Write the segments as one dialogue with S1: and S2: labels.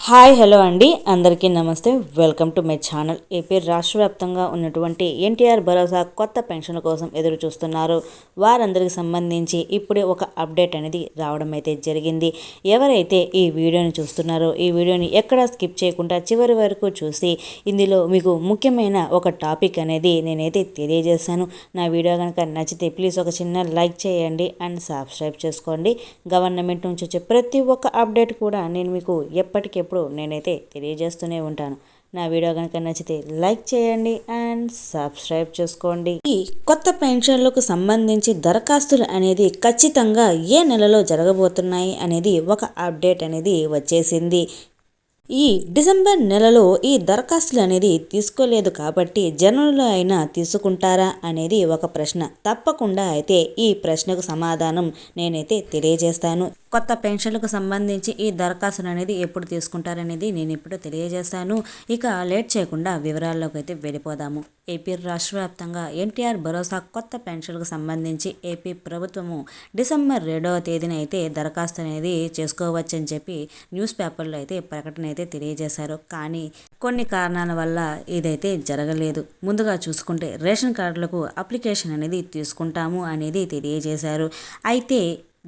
S1: Hi hello అండి, అందరికీ నమస్తే. Welcome to my channel. AP రాష్ట్ర వ్యాప్తంగా ఉన్నటువంటి ఎన్టీఆర్ భరోసా కొత్త పెన్షన్ కోసం ఎదురు చూస్తున్నారు. వారందరికి సంబంధించి ఇప్పుడే ఒక అప్డేట్ అనేది రావడం అయితే జరిగింది. ఎవరైతే ఈ వీడియోని చూస్తున్నారో ఈ వీడియోని ఎక్కడా స్కిప్ చేయకుండా చివరి వరకు చూసి ఇందులో మీకు ముఖ్యమైన ఒక టాపిక్ అనేది నేనైతే తెలియజేశాను. నా వీడియో కనుక నచ్చితే ప్లీజ్ ఒక చిన్న లైక్ చేయండి అండ్ సబ్స్క్రైబ్ చేసుకోండి. గవర్నమెంట్ నుంచి వచ్చే ప్రతి ఒక్క అప్డేట్ కూడా నేను మీకు ఎప్పటికెప్పుడు నేనైతే తెలియజేస్తూనే ఉంటాను. నా వీడియో కనుక నచ్చితే లైక్ చేయండి అండ్ సబ్స్క్రైబ్ చేసుకోండి. ఈ కొత్త పెన్షన్లకు సంబంధించి దరఖాస్తులు అనేది ఖచ్చితంగా ఏ నెలలో జరగబోతున్నాయి అనేది ఒక అప్డేట్ అనేది వచ్చేసింది. ఈ డిసెంబర్ నెలలో ఈ దరఖాస్తులు అనేది తీసుకోలేదు కాబట్టి జనవరిలో అయినా తీసుకుంటారా అనేది ఒక ప్రశ్న. తప్పకుండా అయితే ఈ ప్రశ్నకు సమాధానం నేనైతే తెలియజేస్తాను. కొత్త పెన్షన్లకు సంబంధించి ఈ దరఖాస్తులు అనేది ఎప్పుడు తీసుకుంటారనేది నేను ఇప్పుడు తెలియజేస్తాను. ఇక లేట్ చేయకుండా వివరాల్లోకి అయితే వెళ్ళిపోదాము. ఏపీ రాష్ట్ర వ్యాప్తంగా ఎన్టీఆర్ భరోసా కొత్త పెన్షన్లకు సంబంధించి ఏపీ ప్రభుత్వము డిసెంబర్ 2వ తేదీన అయితే దరఖాస్తు అనేది చేసుకోవచ్చని చెప్పి న్యూస్ పేపర్లో అయితే ప్రకటన అయితే తెలియజేశారు. కానీ కొన్ని కారణాల వల్ల ఇదైతే జరగలేదు. ముందుగా చూసుకుంటే రేషన్ కార్డులకు అప్లికేషన్ అనేది తీసుకుంటాము అనేది తెలియజేశారు. అయితే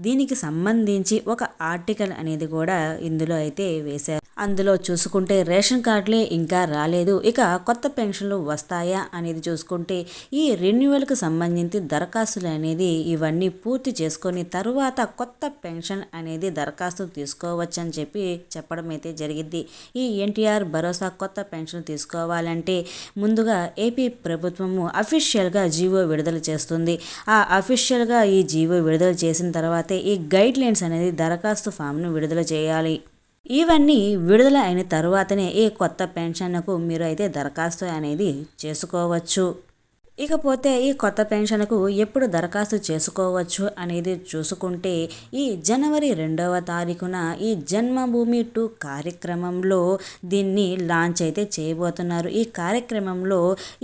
S1: దీనికి సంబంధించి ఒక ఆర్టికల్ అనేది కూడా ఇందులో అయితే వేశారు. అందులో చూసుకుంటే రేషన్ కార్డులే ఇంకా రాలేదు, ఇక కొత్త పెన్షన్లు వస్తాయా అనేది చూసుకుంటే ఈ రెన్యువల్కి సంబంధించి దరఖాస్తులు అనేది ఇవన్నీ పూర్తి చేసుకొని తరువాత కొత్త పెన్షన్ అనేది దరఖాస్తు తీసుకోవచ్చని చెప్పి చెప్పడం అయితే జరిగింది. ఈ ఎన్టీఆర్ భరోసా కొత్త పెన్షన్ తీసుకోవాలంటే ముందుగా ఏపీ ప్రభుత్వము అఫీషియల్గా జీవో విడుదల చేస్తుంది. ఆ అఫీషియల్గా ఈ జీవో విడుదల చేసిన తర్వాత ఈ గైడ్ లైన్స్ అనేది దరఖాస్తు ఫామ్ను విడుదల చేయాలి. ఇవన్నీ విడుదల అయిన తరువాతనే ఈ కొత్త పెన్షన్కు మీరు అయితే దరఖాస్తు అనేది చేసుకోవచ్చు. ఇకపోతే ఈ కొత్త పెన్షన్కు ఎప్పుడు దరఖాస్తు చేసుకోవచ్చు అనేది చూసుకుంటే ఈ జనవరి 2వ తారీఖున ఈ జన్మభూమి 2 కార్యక్రమంలో దీన్ని లాంచ్ అయితే చేయబోతున్నారు. ఈ కార్యక్రమంలో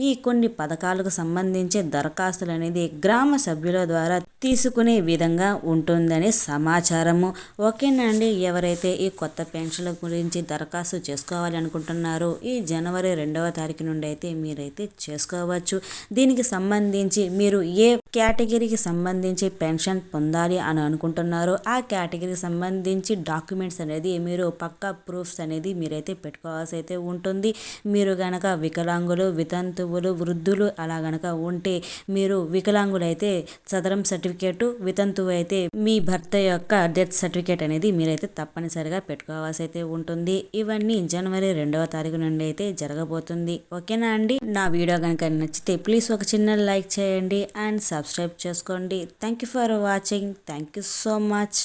S1: ఈ కొన్ని పథకాలకు సంబంధించి దరఖాస్తులు అనేది గ్రామ సభ్యుల ద్వారా తీసుకునే విధంగా ఉంటుందని సమాచారము. ఓకేనా అండి, ఎవరైతే ఈ కొత్త పెన్షన్ల గురించి దరఖాస్తు చేసుకోవాలి అనుకుంటున్నారో ఈ జనవరి 2వ తారీఖు నుండి అయితే మీరైతే చేసుకోవచ్చు. దీనికి సంబంధించి మీరు ఏ కేటగిరీకి సంబంధించి పెన్షన్ పొందాలి అని అనుకుంటున్నారో ఆ కేటగిరీకి సంబంధించి డాక్యుమెంట్స్ అనేది మీరు పక్కా ప్రూఫ్స్ అనేది మీరైతే పెట్టుకోవాల్సి అయితే ఉంటుంది. మీరు గనక వికలాంగులు, వితంతువులు, వృద్ధులు అలా గనక ఉంటే మీరు వికలాంగులైతే సదరం సర్టిఫికేట్, వితంతువు అయితే మీ భర్త యొక్క డెత్ సర్టిఫికేట్ అనేది మీరైతే తప్పనిసరిగా పెట్టుకోవాల్సి అయితే ఉంటుంది. ఇవన్నీ జనవరి 2వ తారీఖు నుండి అయితే జరగబోతుంది. ఓకేనా అండి, నా వీడియో కనుక నచ్చితే ప్లీజ్ ఒక చిన్న లైక్ చేయండి అండ్ సబ్స్క్రైబ్ చేసుకోండి. Thank you for watching. Thank you so much.